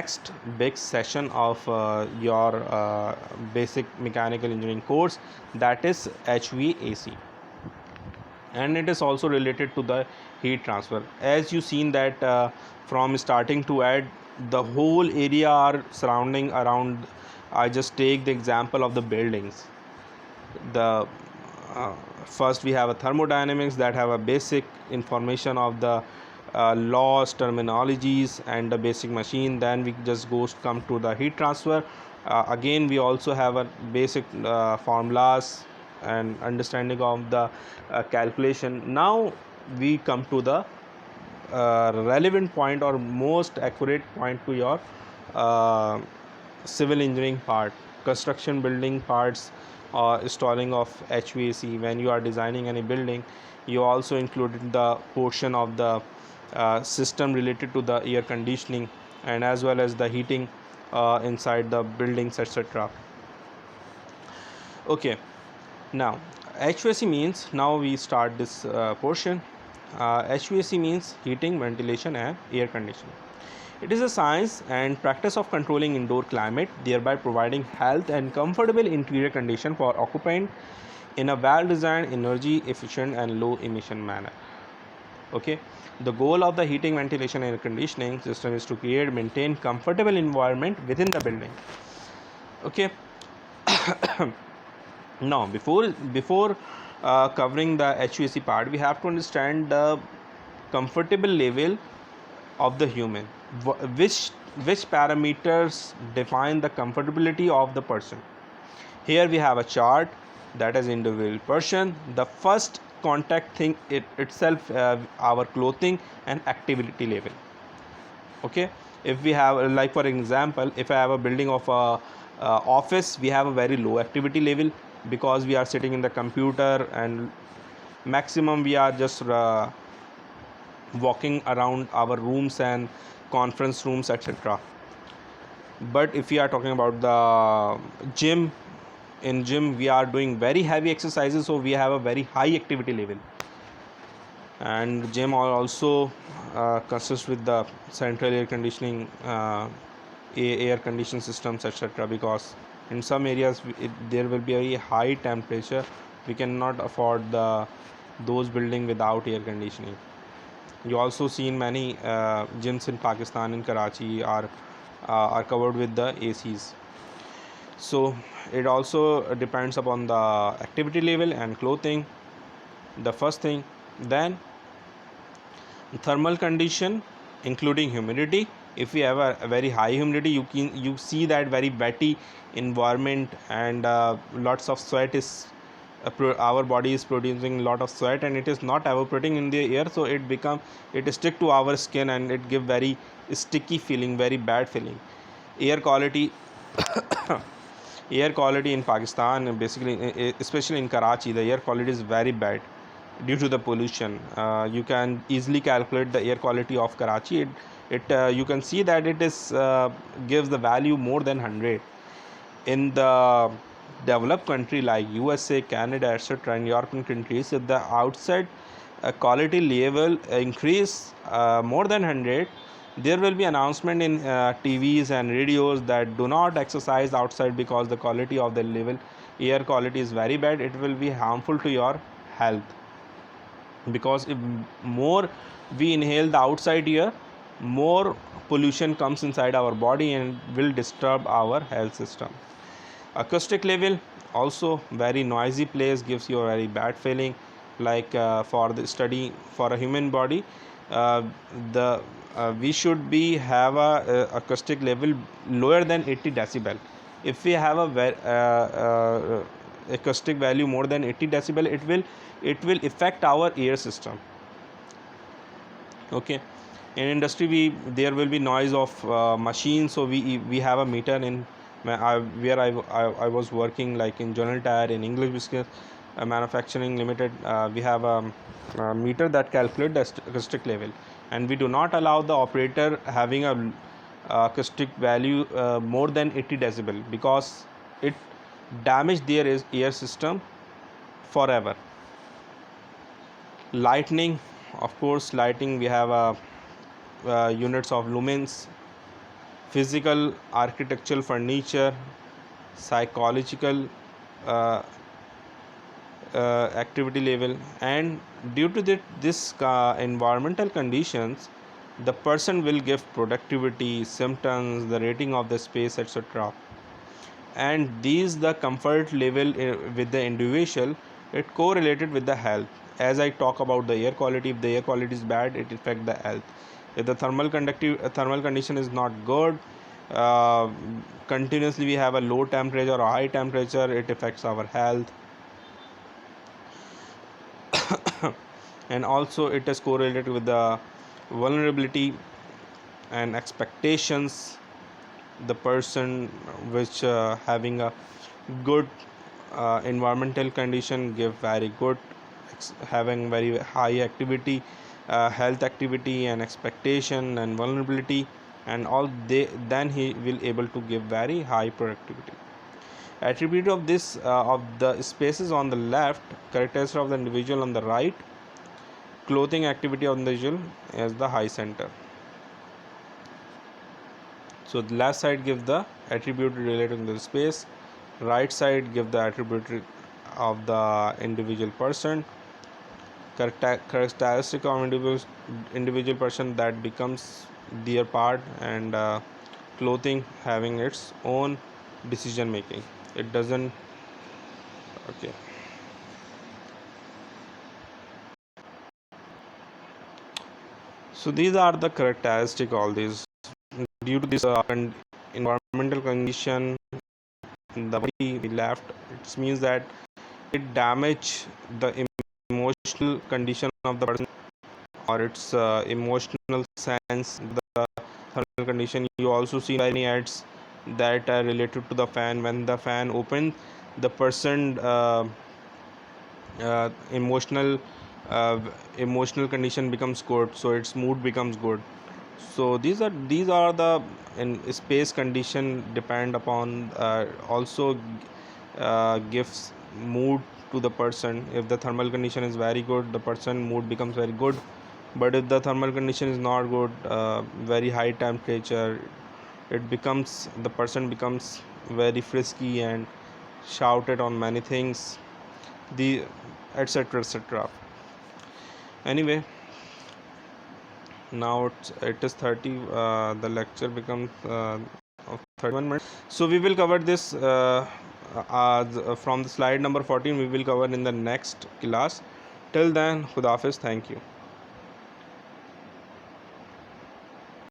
next big session of your basic mechanical engineering course, that is HVAC, and it is also related to the heat transfer. As you seen that from starting to end, the whole area are surrounding around. I just take the example of the buildings. The uh, First we have a thermodynamics that have a basic information of the laws, terminologies, and the basic machine. Then we just come to the heat transfer. Again we also have a basic formulas and understanding of the calculation. Now we come to the relevant point or most accurate point to your uh, civil engineering part, construction building parts, or installing of HVAC. When you are designing any building, you also included the portion of the system related to the air conditioning and as well as the heating inside the buildings, etc. Okay, now HVAC means, now we start this portion. HVAC means heating, ventilation, and air conditioning. It is a science and practice of controlling indoor climate, thereby providing health and comfortable interior condition for occupant in a well-designed, energy-efficient, and low-emission manner. Okay, the goal of the heating, ventilation, and air conditioning system is to create, maintain comfortable environment within the building. Okay, now before covering the HVAC part, we have to understand the comfortable level of the human. Which parameters define the comfortability of the person? Here we have a chart that is individual person. The first contact thing itself our clothing and activity level. Okay, if we have, like for example, if I have a building of a office, we have a very low activity level because we are sitting in the computer and maximum we are just walking around our rooms and conference rooms, etc. But if we are talking about the gym, in gym we are doing very heavy exercises, so we have a very high activity level. And gym also consists with the central air conditioning, air conditioning systems, etc. Because in some areas there will be a very high temperature. We cannot afford those building without air conditioning. You also seen many gyms in Pakistan, in Karachi, are covered with the ACs. So it also depends upon the activity level and clothing, the first thing. Then thermal condition, including humidity. If we have a very high humidity, you see that very wetty environment, and lots of sweat is our body is producing a lot of sweat and it is not evaporating in the air, so it stick to our skin and it give very sticky feeling, very bad feeling. Air quality air quality in Pakistan, basically especially in Karachi, the air quality is very bad due to the pollution. You can easily calculate the air quality of Karachi. You can see that it is gives the value more than 100. In the developed country like USA, Canada, etc., and European countries, if the outside quality level increase more than 100, there will be announcement in TVs and radios that do not exercise outside because the quality of the level air quality is very bad. It will be harmful to your health, because if more we inhale the outside air, more pollution comes inside our body and will disturb our health system. Acoustic level, also very noisy place gives you a very bad feeling. Like for the study for a human body, uh, the we should be have a acoustic level lower than 80 decibel. If we have a acoustic value more than 80 decibel, it will affect our ear system. Okay, in industry there will be noise of machines, so we have a meter in where I was working, like in General Tire, in English Business Manufacturing Limited. We have a meter that calculate the acoustic level, and we do not allow the operator having a acoustic value more than 80 decibel, because it damage their ear system forever. Lightning, of course, lighting we have units of lumens. physical, architectural, furniture, psychological uh, activity level. And due to this environmental conditions, the person will give productivity, symptoms, the rating of the space, etc. And these the comfort level with the individual, it correlated with the health. As I talk about the air quality, if the air quality is bad, it affect the health. If the thermal condition is not good, uh, continuously we have a low temperature or high temperature, it affects our health. And also it is correlated with the vulnerability and expectations. The person which having a good environmental condition give very good having very high activity, health activity and expectation and vulnerability, and all they then he will able to give very high productivity. Attribute of this of the spaces on the left, characteristics of the individual on the right, clothing activity on the individual as the high center. So the left side gives the attribute related to the space, right side give the attribute of the individual person, characteristic of individual person that becomes their part, and clothing having its own decision making. It doesn't. Okay. So these are the characteristic. All these due to this environmental condition, the body we left. It means that it damage the emotional condition of the person or its emotional sense, the thermal condition. You also see many ads that are related to the fan. When the fan opens, the person emotional uh, emotional condition becomes good, so its mood becomes good. So these are the in space condition depend upon also gives mood to the person. If the thermal condition is very good, the person mood becomes very good. But if the thermal condition is not good, very high temperature, it becomes the person becomes very frisky and shouted on many things, the etc etc. Anyway, now it is 30, the lecture becomes of 31 minutes. So we will cover this from the slide number 14. We will cover in the next class. Till then, Khuda Hafiz. Thank you.